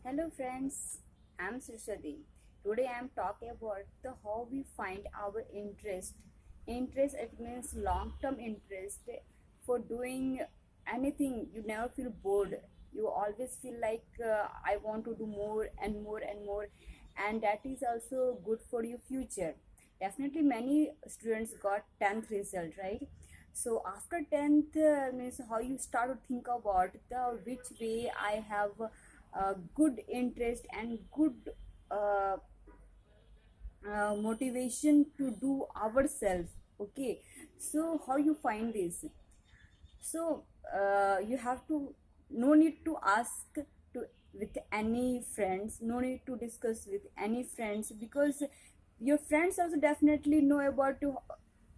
Hello friends, I'm Srishadi. Today I'm talking about the how we find our interest. Interest, it means long-term interest for doing anything. You never feel bored. You always feel like I want to do more and more and more, and that is also good for your future. Definitely, many students got 10th result, right? So after 10th means how you start to think about the which way I have good interest and good uh, motivation to do ourselves. Okay, so how you find this? So you have to, no need to ask to with any friends, no need to discuss with any friends, because your friends also definitely know about to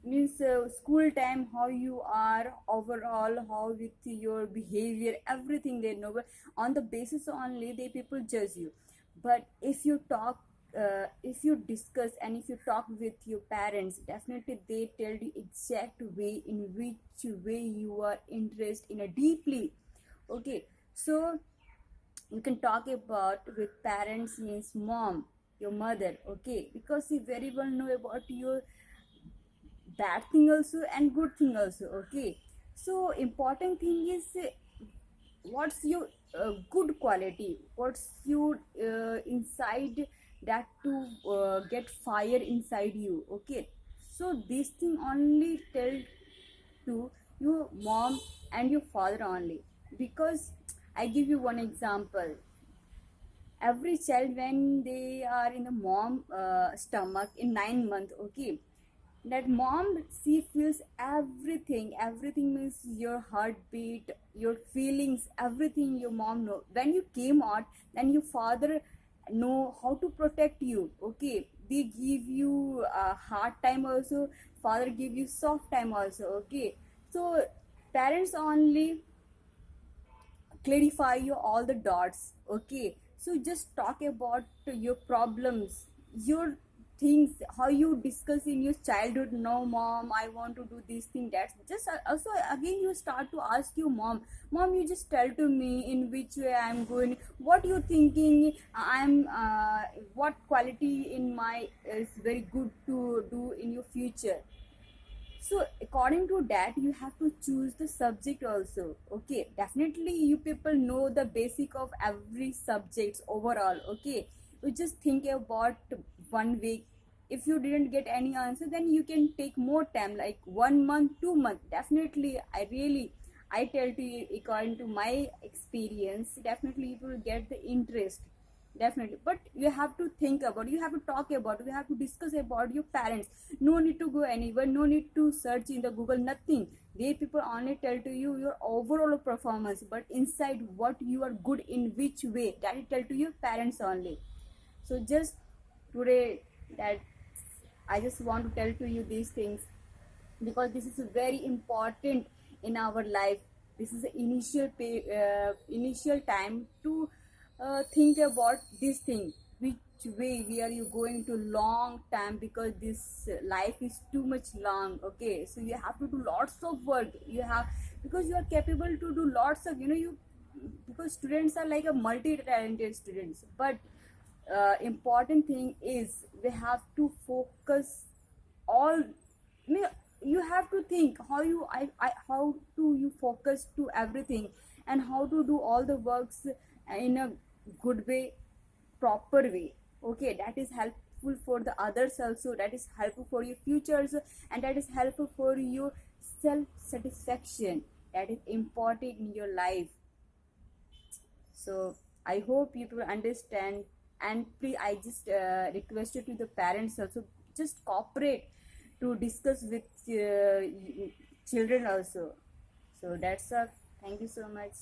means school time, how you are overall, how with your behavior, everything they know. But on the basis only they people judge you. But if you talk, if you discuss and if you talk with your parents, definitely they tell you exact way in which way you are interested in a deeply. Okay, so you can talk about with parents means mom, your mother. Okay, because she very well know about your bad thing also and good thing also. Okay, so important thing is what's your good quality, what's your inside that to get fire inside you. Okay, so this thing only tell to your mom and your father only. Because I give you one example. Every child when they are in the mom stomach in 9 months, okay, that mom, she feels everything. Everything means your heartbeat, your feelings, everything your mom know. When you came out, then your father know how to protect you. Okay, they give you a hard time also, father give you soft time also. Okay, so parents only clarify you all the dots. Okay, so just talk about your problems, your things, how you discuss in your childhood. No mom, I want to do this thing, that's just also again you start to ask your mom, you just tell to me in which way I'm going, what you thinking, I'm what quality in my is very good to do in your future. So according to that you have to choose the subject also. Okay, definitely you people know the basic of every subjects overall. Okay, you just think about 1 week. If you didn't get any answer, then you can take more time, like 1 month, 2 month. Definitely, I tell to you, according to my experience, definitely you will get the interest. Definitely, but you have to think about, you have to talk about, you have to discuss about your parents. No need to go anywhere, no need to search in the Google, nothing. They people only tell to you your overall performance, but inside what you are good in which way, that is tell to your parents only. So just today, that I just want to tell to you these things, because this is very important in our life. This is the initial time to think about this thing, which way we are you going to long time, because this life is too much long. Okay, so you have to do lots of work. You have, because you are capable to do lots of, you, because students are like a multi-talented students. But important thing is we have to focus all. You have to think how you how to you focus to everything, and how to do all the works in a good way, proper way. Okay, that is helpful for the others also, that is helpful for your futures, and that is helpful for your self satisfaction, that is important in your life. So I hope you will understand. And please, I just requested to the parents also, just cooperate to discuss with children also. So that's all. Thank you so much.